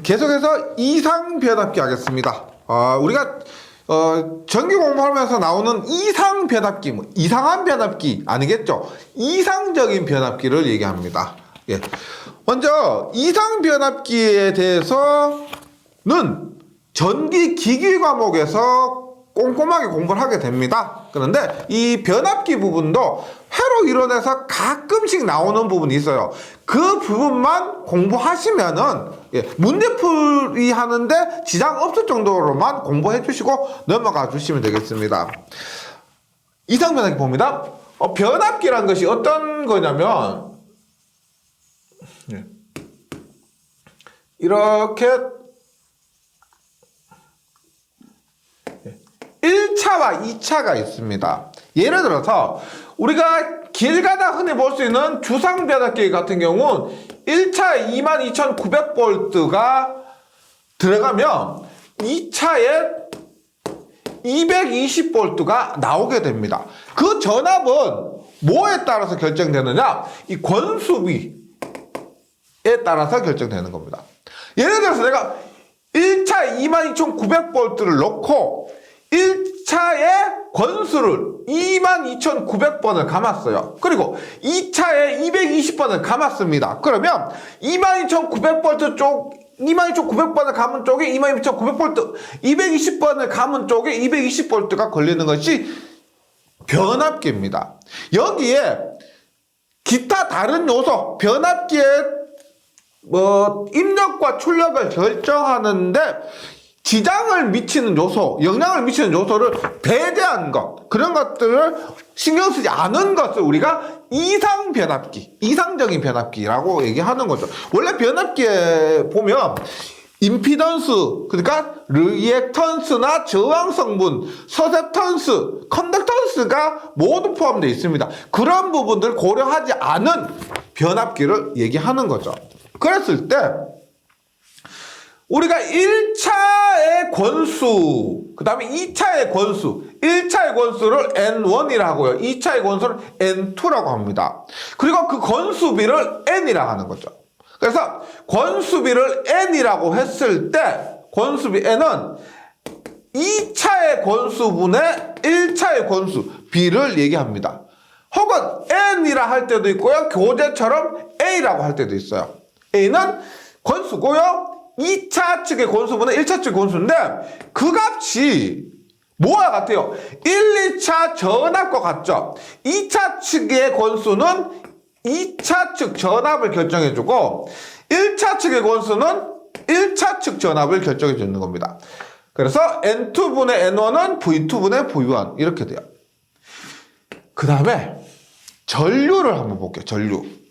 계속해서 이상변압기 하겠습니다. 우리가 전기 공부하면서 나오는 이상변압기, 뭐 이상한 변압기 아니겠죠? 이상적인 변압기를 얘기합니다. 예. 먼저 이상변압기에 대해서는 전기기기 과목에서 꼼꼼하게 공부를 하게 됩니다. 그런데 이 변압기 부분도 회로 이론에서 가끔씩 나오는 부분이 있어요. 그 부분만 공부하시면은 문제풀이 하는데 지장 없을 정도로만 공부해 주시고 넘어가 주시면 되겠습니다. 이상변압기 봅니다. 변압기란 것이 어떤 거냐면 이렇게 1차와 2차가 있습니다. 예를 들어서 우리가 길 가다 흔히 볼 수 있는 주상변압기 같은 경우는 1차에 22,900V가 들어가면 2차에 220V가 나오게 됩니다. 그 전압은 뭐에 따라서 결정되느냐? 이 권수비에 따라서 결정되는 겁니다. 예를 들어서 내가 1차에 22,900V를 넣고 1차에 권수를 22,900번을 감았어요. 그리고 2차에 220번을 감았습니다. 그러면 22,900V 쪽 22,900번을 감은 쪽에 22,900V, 220번을 감은 쪽에 220V가 걸리는 것이 변압기입니다. 여기에 기타 다른 요소, 변압기의 입력과 출력을 결정하는데 지장을 미치는 요소, 영향을 미치는 요소를 배제한 것, 그런 것들을 신경 쓰지 않은 것을 우리가 이상변압기, 이상적인 변압기라고 얘기하는 거죠. 원래 변압기에 보면 임피던스, 그러니까 리액턴스나 저항 성분, 서셉턴스, 컨덕턴스가 모두 포함되어 있습니다. 그런 부분들을 고려하지 않은 변압기를 얘기하는 거죠. 그랬을 때 우리가 1차의 권수, 그 다음에 2차의 권수, 1차의 권수를 N1이라고 하고요. 2차의 권수를 N2라고 합니다. 그리고 그 권수비를 N이라고 하는 거죠. 그래서 권수비를 N이라고 했을 때 권수비 N은 2차의 권수분의 1차의 권수, B를 얘기합니다. 혹은 N이라 할 때도 있고요. 교재처럼 A라고 할 때도 있어요. A는 권수고요. 2차 측의 권수분은 1차 측 권수인데 그 값이 뭐와 같아요? 1, 2차 전압과 같죠? 2차 측의 권수는 2차 측 전압을 결정해주고 1차 측의 권수는 1차 측 전압을 결정해 주는 겁니다. 그래서 N2분의 N1은 V2분의 V1 이렇게 돼요. 그 다음에 전류를 한번 볼게요. 전류.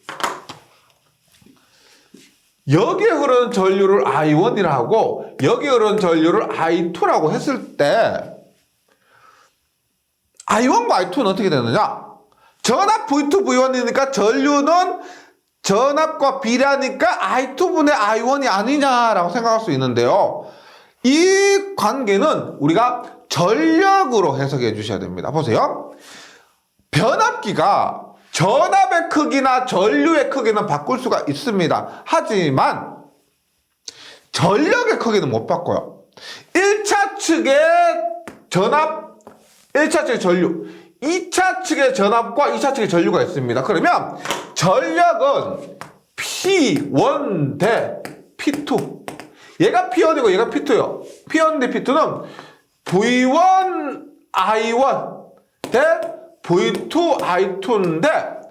여기에 흐르는 전류를 I1이라 하고 여기에 흐르는 전류를 I2라고 했을 때 I1과 I2는 어떻게 되느냐? 전압 V2, V1이니까 전류는 전압과 비례하니까 I2분의 I1이 아니냐라고 생각할 수 있는데요. 이 관계는 우리가 전력으로 해석해 주셔야 됩니다. 보세요. 변압기가 전압의 크기나 전류의 크기는 바꿀 수가 있습니다. 하지만 전력의 크기는 못 바꿔요. 1차 측의 전압, 1차 측의 전류, 2차 측의 전압과 2차 측의 전류가 있습니다. 그러면 전력은 P1 대 P2. 얘가 P1이고 얘가 P2요. P1 대 P2는 V1 I1 대 V2 I2인데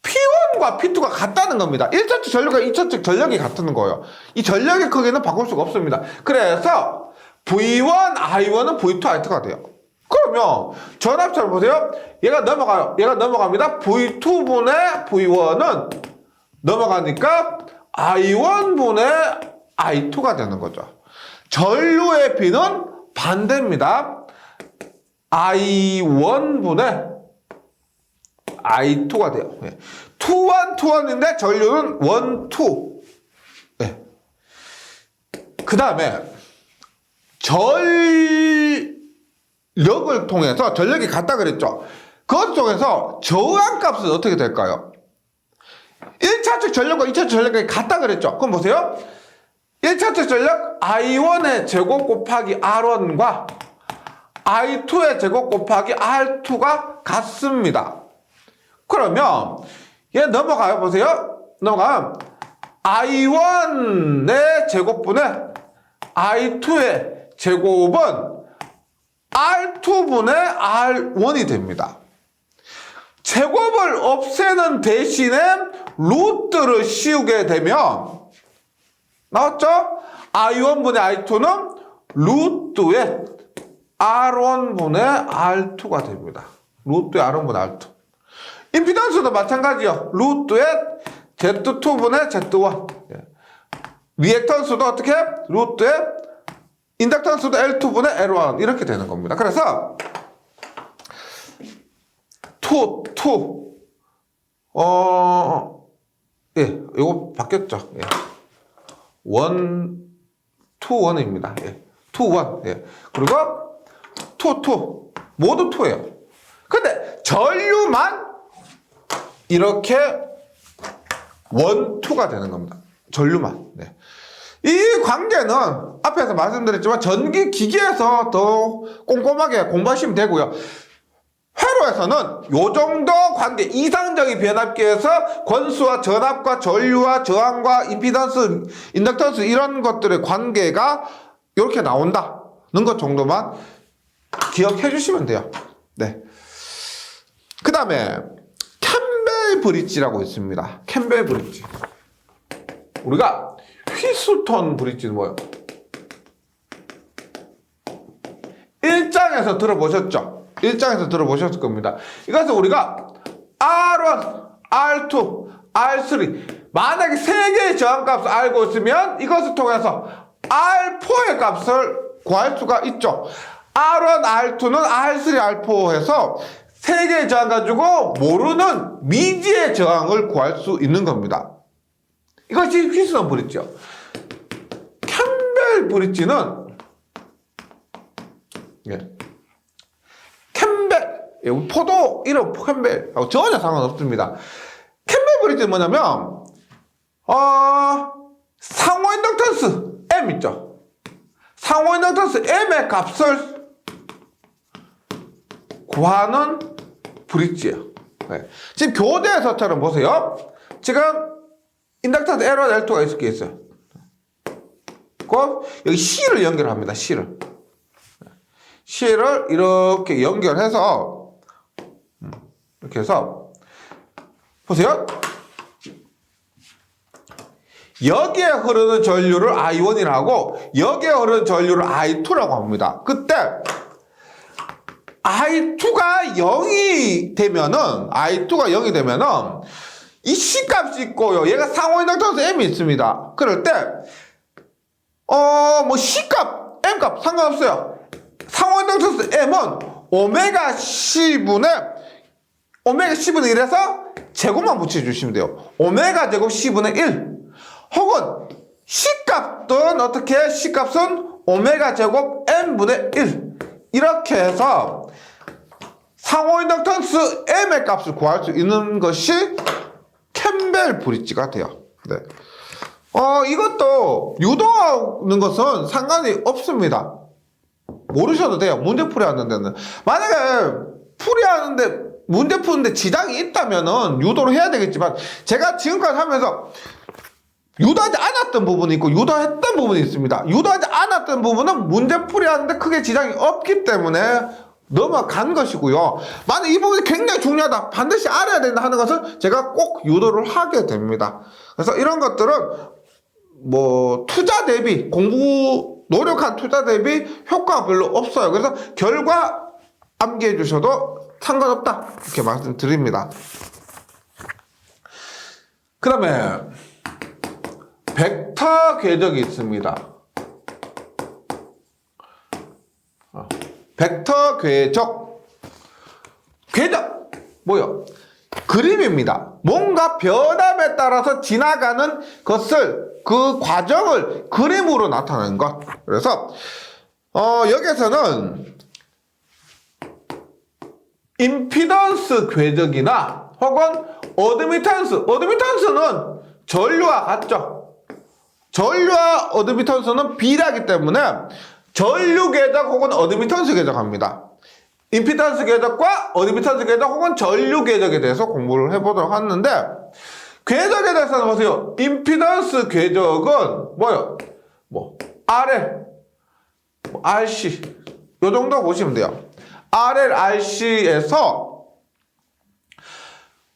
P1과 P2가 같다는 겁니다. 1차 측 전력과 2차 측 전력이 같다는 거예요. 이 전력의 크기는 바꿀 수가 없습니다. 그래서 V1 I1은 V2 I2가 돼요. 그러면 전압처럼 보세요. 얘가 넘어가요. 얘가 넘어갑니다. V2분의 V1은 넘어가니까 I1분의 I2가 되는 거죠. 전류의 B는 반대입니다. I1분의 I2가 돼요. 2, 1, 2, 1인데 전류는 1, 2. 네. 그 다음에 전력을 통해서 전력이 같다 그랬죠. 그것 통해서 저항값은 어떻게 될까요? 전력과 2차측 전력이 같다 그랬죠. 그럼 보세요. 1차측 전력 I1의 제곱 곱하기 R1과 I2의 제곱 곱하기 R2가 같습니다. 그러면 얘 넘어가요. 보세요. 넘어가면 I1의 제곱분의 I2의 제곱은 R2분의 R1이 됩니다. 제곱을 없애는 대신에 루트를 씌우게 되면 나왔죠? I1분의 I2는 루트의 R1분의 R2가 됩니다. 루트의 R1분의 R2. 임피던스도 마찬가지요. 루트의 Z2분의 Z1. 리액턴스도 어떻게? 루트의 인덕턴스도 L2분의 L1 이렇게 되는 겁니다. 그래서 2 예, 이거 바뀌었죠. 예. 1, 2, 1입니다. 예. 2, 1. 예. 그리고 2, 2. 모두 2예요. 근데 전류만 이렇게 1, 2가 되는 겁니다. 전류만. 네. 이 관계는 앞에서 말씀드렸지만 전기 기계에서 더 꼼꼼하게 공부하시면 되고요. 회로에서는 요 정도 관계, 이상적인 변압기에서 권수와 전압과 전류와 저항과 임피던스, 인덕턴스 이런 것들의 관계가 이렇게 나온다는 것 정도만 기억해 주시면 돼요. 네. 그 다음에 캠벨 브릿지라고 있습니다. 캠벨 브릿지. 우리가 휘스톤 브릿지는 뭐예요? 1장에서 들어보셨죠? 1장에서 들어보셨을 겁니다. 이것은 우리가 R1, R2, R3 만약에 3개의 저항값을 알고 있으면 이것을 통해서 R4의 값을 구할 수가 있죠. R1, R2는 R3, R4에서 3개의 저항 가지고 모르는 미지의 저항을 구할 수 있는 겁니다. 이것이 휘스톤 브릿지요. 캠벨 브릿지는 포도 이름 캠벨하고 전혀 상관없습니다. 캠벨 브릿지는 뭐냐면 상호 인덕턴스 M 있죠. 상호 인덕턴스 M의 값을 구하는 브릿지예요. 네. 지금 교대에서처럼 보세요. 지금 인덕턴스 L1, L2가 있을 게 있어요. 여기 C를 연결합니다. C를 이렇게 연결해서 이렇게 해서 보세요. 여기에 흐르는 전류를 I1이라고 하고 여기에 흐르는 전류를 I2라고 합니다. 그때 I2가 0이 되면은 이 C값이 있고요. 얘가 상호 인덕턴스 M이 있습니다. 그럴 때 뭐 C값, M값 상관없어요. 상호 인덕턴스 M은 오메가 C분의 1에서 제곱만 붙여주시면 돼요. 오메가 제곱 C분의 1 혹은 C값은 어떻게? C값은 오메가 제곱 M분의 1 이렇게 해서 상호 인덕턴스 M의 값을 구할 수 있는 것이 캠벨 브릿지가 돼요. 네. 이것도 유도하는 것은 상관이 없습니다. 모르셔도 돼요. 문제 풀이하는 데는. 만약에 풀이하는데 문제 푸는데 지장이 있다면은 유도를 해야 되겠지만 제가 지금까지 하면서 유도하지 않았던 부분이 있고 유도했던 부분이 있습니다. 유도하지 않았던 부분은 문제 풀이하는데 크게 지장이 없기 때문에 넘어간 것이고요. 만약 이 부분이 굉장히 중요하다, 반드시 알아야 된다 하는 것은 제가 꼭 유도를 하게 됩니다. 그래서 이런 것들은 뭐 투자 대비, 공부 노력한 투자 대비 효과가 별로 없어요. 그래서 결과 암기해 주셔도 상관없다 이렇게 말씀드립니다. 그 다음에 벡터 궤적이 있습니다. 벡터 궤적 뭐요? 그림입니다. 뭔가 변함에 따라서 지나가는 것을, 그 과정을 그림으로 나타내는 것. 그래서 여기서는 임피던스 궤적이나 혹은 어드미턴스는 전류와 같죠. 전류와 어드미턴스는 비례하기 때문에 전류 궤적 혹은 어드미턴스 궤적합니다. 임피던스 궤적과 어드미턴스 궤적 혹은 전류 궤적에 대해서 공부를 해보도록 하는데, 궤적에 대해서는 보세요. 임피던스 궤적은 뭐요? RL, RC 요 정도 보시면 돼요. RL, RC에서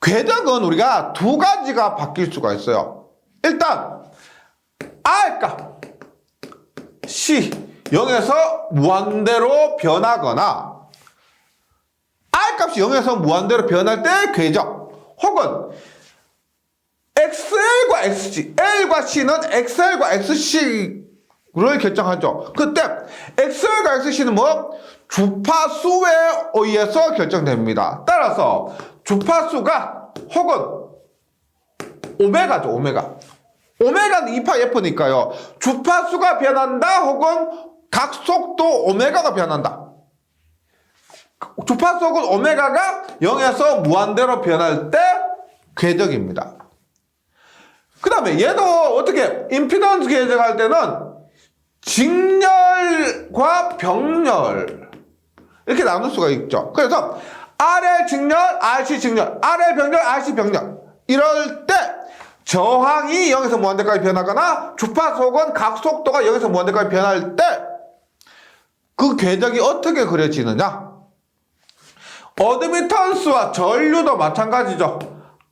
궤적은 우리가 두 가지가 바뀔 수가 있어요. 일단 R 값 C 0에서 무한대로 변하거나 R 값이 0에서 무한대로 변할 때 궤적, 혹은 XL과 XC, L과 C는 XL과 XC를 결정하죠. 그때 XL과 XC는 주파수에 의해서 결정됩니다. 따라서 주파수가 혹은 오메가죠, 오메가. 오메가는 2파이 F니까요. 주파수가 변한다 혹은 각속도 오메가가 변한다. 주파수 혹은 오메가가 0에서 무한대로 변할 때 궤적입니다. 그 다음에 얘도 어떻게 임피던스 궤적할 때는 직렬과 병렬 이렇게 나눌 수가 있죠. 그래서 RL 직렬, RC 직렬, RL 병렬, RC 병렬 이럴 때 저항이 0에서 무한대까지 변하거나 주파수 혹은 각속도가 0에서 무한대까지 변할 때 그 궤적이 어떻게 그려지느냐? 어드미턴스와 전류도 마찬가지죠.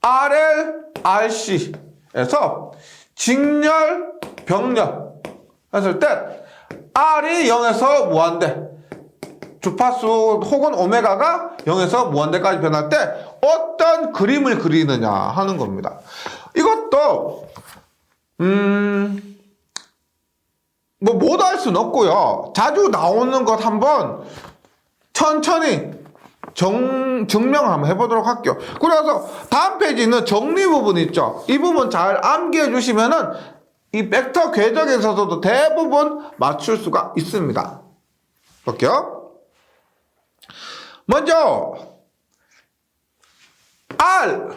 RL, RC에서 직렬, 병렬 했을 때 R이 0에서 무한대, 주파수 혹은 오메가가 0에서 무한대까지 변할 때 어떤 그림을 그리느냐 하는 겁니다. 이것도 못 알 수는 없고요. 자주 나오는 것 한번 천천히 증명을 한번 해보도록 할게요. 그래서 다음 페이지는 정리 부분 있죠. 이 부분 잘 암기해 주시면은 이 벡터 궤적에서도 대부분 맞출 수가 있습니다. 볼게요. 먼저 R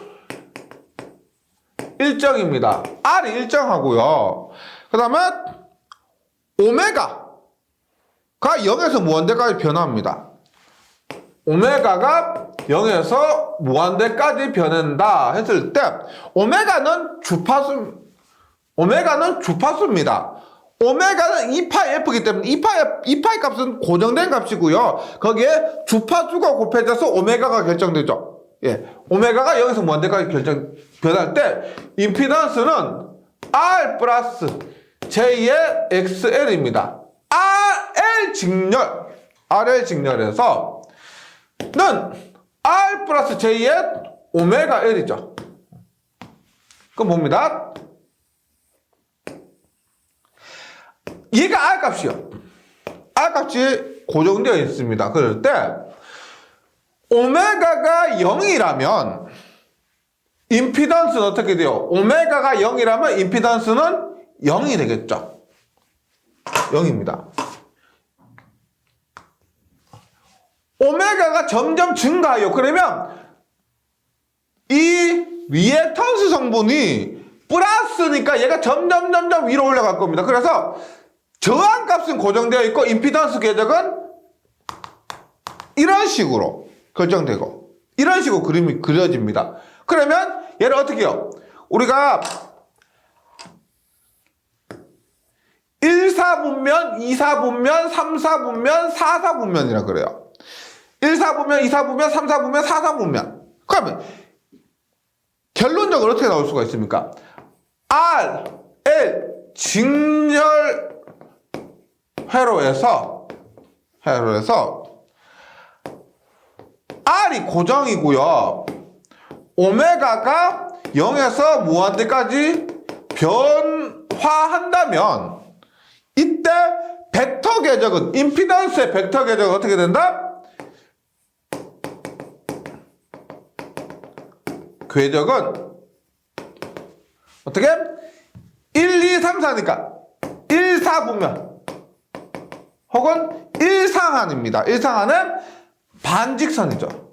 일정입니다. R이 일정하고요. 그 다음에 오메가가 0에서 무한대까지 변합니다. 오메가가 0에서 무한대까지 변한다 했을 때 오메가는 주파수입니다. 오메가는 2파이 F이기 때문에 2파이 값은 고정된 값이고요. 거기에 주파수가 곱해져서 오메가가 결정되죠. 예, 오메가가 0에서 무한대까지 변할 때 임피던스는 R 플러스 J의 XL입니다. RL 직렬에서 는 R 플러스 J의 오메가 L이죠. 그럼 뭡니다? 얘가 R 값이요. R 값이 고정되어 있습니다. 그럴 때 오메가가 0이라면 임피던스는 어떻게 돼요? 오메가가 0이라면 임피던스는 0이 되겠죠. 0입니다. 오메가가 점점 증가해요. 그러면 이 리액턴스 성분이 플러스니까 얘가 점점 위로 올라갈 겁니다. 그래서 저항값은 고정되어 있고 임피던스 궤적은 이런 식으로 결정되고 이런 식으로 그림이 그려집니다. 그러면 얘를 어떻게 해요? 우리가 1사분면, 2사분면, 3사분면, 4사분면이라 그래요. 1사분면, 2사분면, 3사분면, 4사분면. 그러면 결론적으로 어떻게 나올 수가 있습니까? R, L, 직렬 회로에서 R이 고정이고요. 오메가가 0에서 무한대까지 변화한다면 이때 벡터 궤적은 임피던스의 벡터 궤적은 어떻게 된다? 궤적은 어떻게? 1, 2, 3, 4니까 1, 4분면 혹은 1상한입니다. 1상한은 반직선이죠.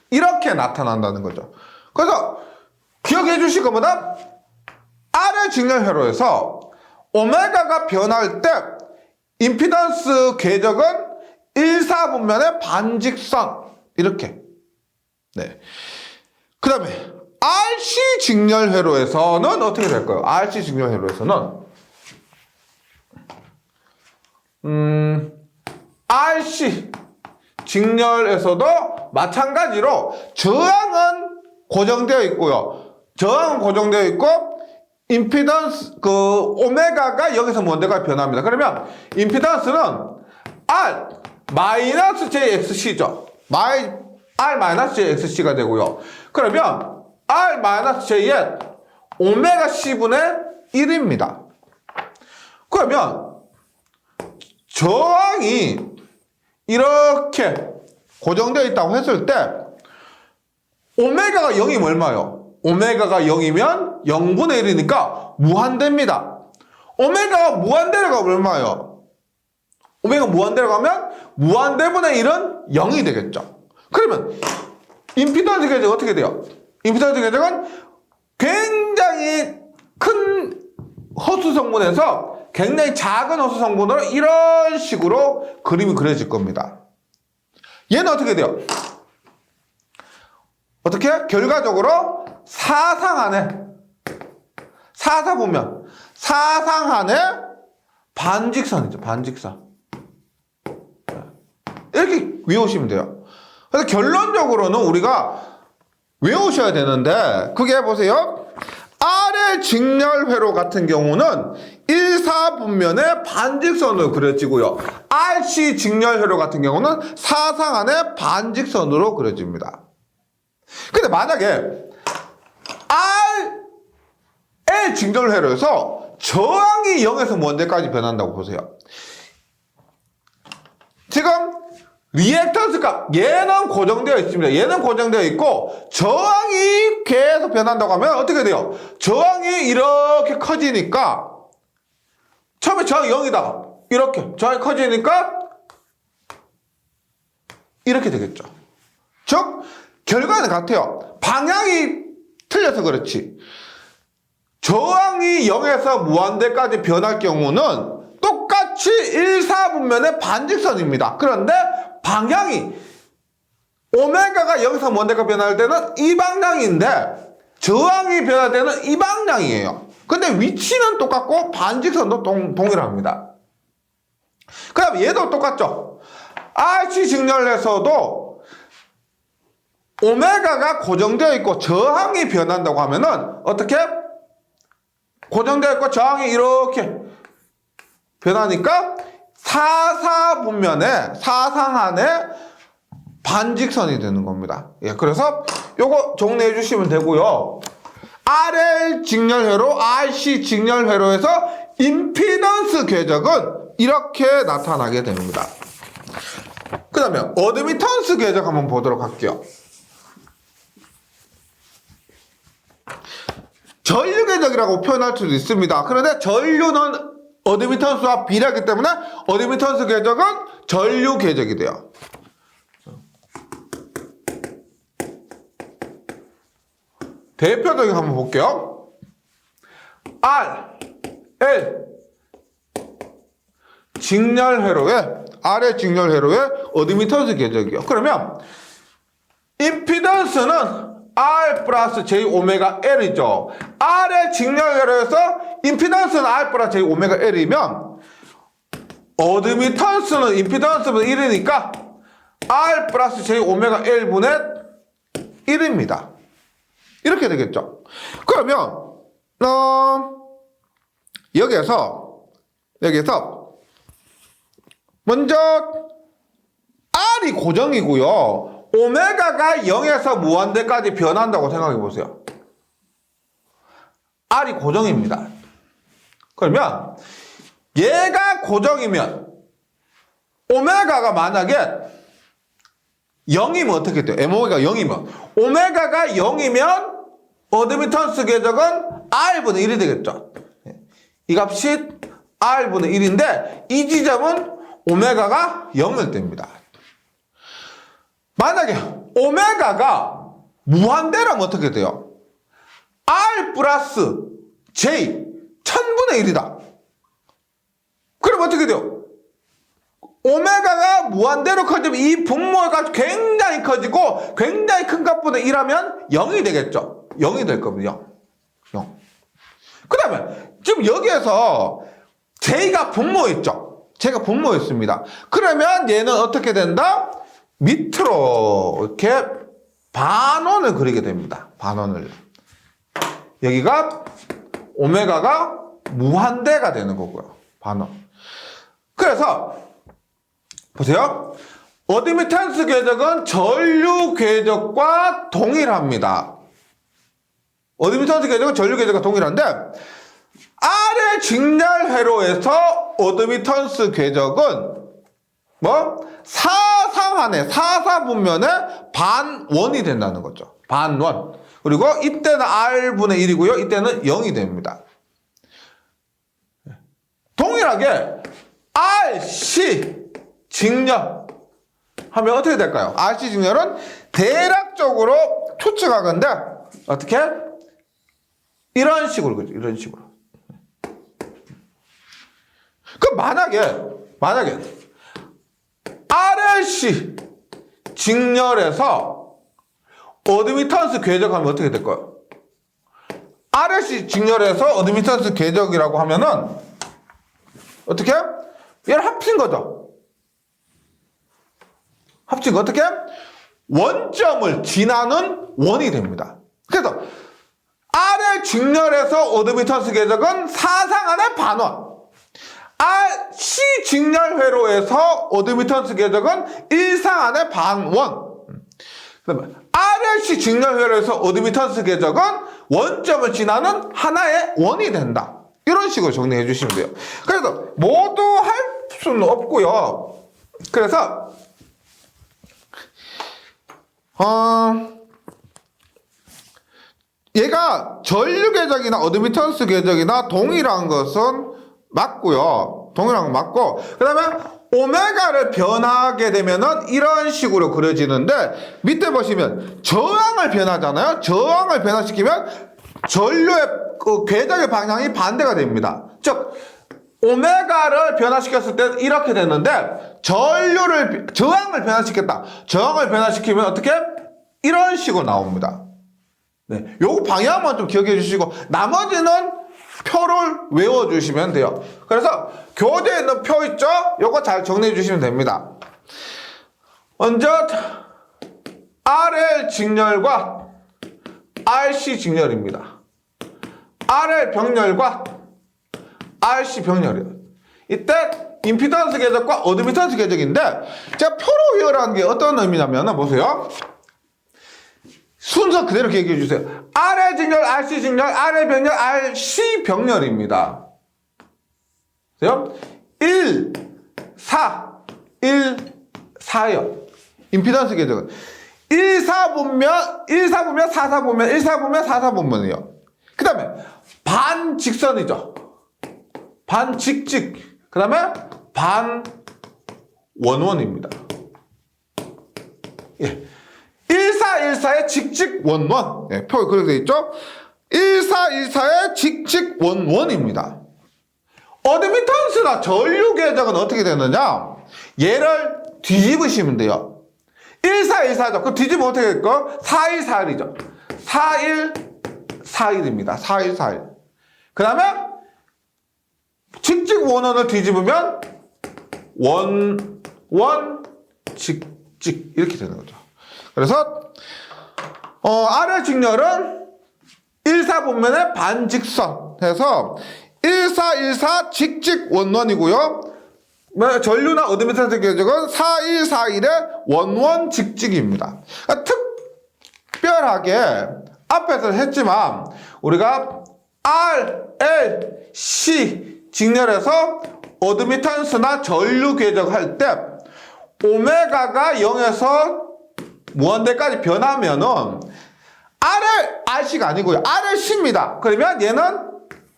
이렇게 나타난다는 거죠. 그래서 기억해 주실 겁니다. R의 직렬 회로에서 오메가가 변할 때 임피던스 궤적은 1사분면의 반직선 이렇게. 네. 그 다음에 RC 직렬 회로에서는 어떻게 될까요? RC 직렬 회로에서는 RC 직렬에서도 마찬가지로 저항은 고정되어 있고요. 저항은 고정되어 있고 임피던스 오메가가 여기서 뭔데가 변합니다. 그러면 임피던스는 R 마이너스 JXC죠. R 마이너스 JXC가 되고요. 그러면 R 마이너스 J의 오메가 C분의 1입니다. 그러면 저항이 이렇게 고정되어 있다고 했을 때 오메가가 0이면 얼마요? 오메가가 0이면 0분의 1이니까 무한대입니다. 오메가가 무한대로 가면 얼마예요? 오메가 무한대로 가면 무한대분의 1은 0이 되겠죠. 그러면 임피던스 궤적 어떻게 돼요? 임피던스 궤적은 굉장히 큰 허수 성분에서 굉장히 작은 허수 성분으로 이런 식으로 그림이 그려질 겁니다. 얘는 어떻게 돼요? 어떻게? 결과적으로 사상안에 사사보면 사상안에 반직선이죠. 반직선. 이렇게 외우시면 돼요. 그래서 결론적으로는 우리가 외우셔야 되는데 그게 보세요. R의 직렬회로 같은 경우는 1사분면의 반직선으로 그려지고요. RC 직렬회로 같은 경우는 사상안의 반직선으로 그려집니다. 근데 만약에 R의 직렬회로에서 저항이 0에서 뭔데까지 변한다고 보세요. 지금 리액턴스 값 얘는 고정되어 있습니다. 얘는 고정되어 있고 저항이 계속 변한다고 하면 어떻게 돼요? 저항이 이렇게 커지니까 처음에 저항이 0이다. 이렇게 저항이 커지니까 이렇게 되겠죠. 즉 결과는 같아요. 방향이 틀려서 그렇지. 저항이 0에서 무한대까지 변할 경우는 똑같이 1사분면의 반직선입니다. 그런데 방향이 오메가가 여기서 무한대가 변할 때는 이 방향인데 저항이 변할 때는 이 방향이에요. 근데 위치는 똑같고 반직선도 동일합니다. 그 다음에 얘도 똑같죠. RC 직렬에서도 오메가가 고정되어 있고 저항이 변한다고 하면은 어떻게? 고정되어 있고 저항이 이렇게 변하니까 사사분면에 사상안에 반직선이 되는 겁니다. 예, 그래서 요거 정리해 주시면 되고요. RL 직렬회로, RC 직렬회로에서 임피던스 궤적은 이렇게 나타나게 됩니다. 그 다음에 어드미턴스 궤적 한번 보도록 할게요. 전류 궤적이라고 표현할 수도 있습니다. 그런데 전류는 어드미턴스와 비례하기 때문에 어드미턴스 궤적은 전류 궤적이 돼요. 대표적인 한번 볼게요. R, L 직렬회로에 R의 직렬회로에 어드미턴스 궤적이요. 그러면 임피던스는 R 플러스 J 오메가 L이죠. R의 직렬회로에서 임피던스는 R 플러스 J 오메가 L이면 어드미턴스는 임피던스분의 1이니까 R 플러스 J 오메가 L분의 1입니다. 이렇게 되겠죠. 그러면 여기에서 먼저 R이 고정이고요. 오메가가 0에서 무한대까지 변한다고 생각해 보세요. R이 고정입니다. 그러면 얘가 고정이면 오메가가 만약에 0이면 어떻게 돼요? MO가 0이면 오메가가 0이면 어드미턴스 궤적은 R분의 1이 되겠죠. 이 값이 R분의 1인데 이 지점은 오메가가 0일 때입니다. 만약에 오메가가 무한대라면 어떻게 돼요? R 플러스 J 1000분의 1이다. 그럼 어떻게 돼요? 오메가가 무한대로 커지면 이 분모가 굉장히 커지고 굉장히 큰 값보다 1하면 0이 되겠죠. 0이 될 겁니다. 0. 그 다음에 지금 여기에서 J가 분모였죠. J가 분모였습니다. 그러면 얘는 어떻게 된다? 밑으로 이렇게 반원을 그리게 됩니다. 반원을. 여기가 오메가가 무한대가 되는 거고요. 반원. 그래서 보세요. 어드미탄스 궤적은 전류 궤적과 동일합니다. 어드미탄스 궤적은 전류 궤적과 동일한데 R의 직렬 회로에서 어드미턴스 궤적은 사상한의 사사분면의 반원이 된다는 거죠. 반원. 그리고 이때는 R분의 1이고요. 이때는 0이 됩니다. 동일하게 RC 직렬 하면 어떻게 될까요? RC 직렬은 대략적으로 추측하건대 어떻게? 이런 식으로 그죠? 이런 식으로. 그럼 만약에 RLC 직렬에서 어드미턴스 궤적하면 어떻게 될까요? RLC 직렬에서 어드미턴스 궤적이라고 하면은 어떻게? 얘를 합친 거죠. 합친 거 어떻게? 원점을 지나는 원이 됩니다. 그래서 R의 직렬에서 어드미턴스 궤적은 사상한의 반원. C 직렬 회로에서 어드미턴스 궤적은 일상한의 반원. 그다음에 RLC 직렬 회로에서 어드미턴스 궤적은 원점을 지나는 하나의 원이 된다. 이런 식으로 정리해 주시면 돼요. 그래서 모두 할 수는 없고요. 그래서 얘가 전류 궤적이나 어드미턴스 궤적이나 동일한 것은 맞고요. 동일한 건 맞고 그 다음에 오메가를 변하게 되면은 이런 식으로 그려지는데 밑에 보시면 저항을 변하잖아요. 저항을 변화시키면 전류의 그 궤적의 방향이 반대가 됩니다. 즉 오메가를 변화시켰을 때는 이렇게 됐는데 저항을 변화시켰다. 저항을 변화시키면 어떻게? 이런 식으로 나옵니다. 네, 요거 방향만 좀 기억해 주시고 나머지는 표를 외워주시면 돼요. 그래서 교재에 있는 표 있죠? 요거 잘 정리해 주시면 됩니다. 먼저 RL 직렬과 RC 직렬입니다. RL 병렬과 RC 병렬이에요. 이때 임피던스 궤적과 어드미턴스 궤적인데 제가 표로 외우라는 게 어떤 의미냐면 보세요. 순서 그대로 기억해 주세요. RL 직렬, RC 직렬, RL 병렬, RC 병렬입니다. 보세요. 1, 4, 1, 4요. 임피던스 궤적은 1, 4 분면, 1, 4 분면, 4, 4 분면, 1, 4 분면, 4, 4 분면이요. 그 다음에 반직선이죠. 반직직. 그 다음에 반원원입니다. 예. 1414의 직직원원. 예, 표 그렇게 되어 있죠? 1414의 직직원원입니다. 어드미턴스나 전류 궤적은 어떻게 되느냐? 얘를 뒤집으시면 돼요. 1414죠. 그럼 뒤집으면 어떻게 될까? 4141이죠. 4141입니다. 4141. 그 다음에 직직원원을 뒤집으면 직직 이렇게 되는 거죠. 그래서 RL 직렬은 14분면의 반직선 해서 1414 직직원원이고요. 전류나 어드미턴스 궤적은 4141의 원원 직직입니다. 그러니까 특별하게 앞에서 했지만 우리가 RL, C 직렬에서 어드미턴스나 전류 궤적 할 때 오메가가 0에서 무한대까지 변하면은 RC가 아니고요. RC입니다. 그러면 얘는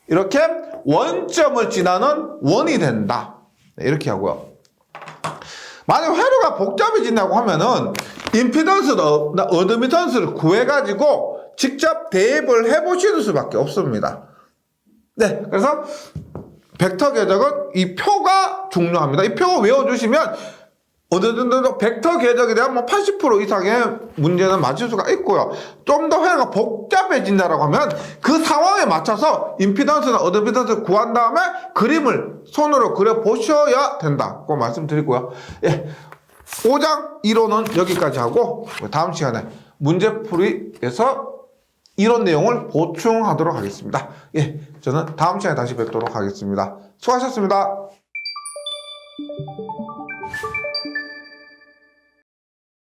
이렇게 원점을 지나는 원이 된다. 이렇게 하고요. 만약 회로가 복잡해진다고 하면은 임피던스나 어드미턴스를 구해가지고 직접 대입을 해보시는 수밖에 없습니다. 네, 그래서 벡터 궤적은 이 표가 중요합니다. 이 표 외워주시면 어느 정도 벡터 궤적에 대한 80% 이상의 문제는 맞출 수가 있고요. 좀 더 회화가 복잡해진다라고 하면 그 상황에 맞춰서 임피던스나 어드피던스를 구한 다음에 그림을 손으로 그려 보셔야 된다고 말씀드리고요. 예, 5장 이론은 여기까지 하고 다음 시간에 문제풀이에서 이론 내용을 보충하도록 하겠습니다. 예, 저는 다음 시간에 다시 뵙도록 하겠습니다. 수고하셨습니다.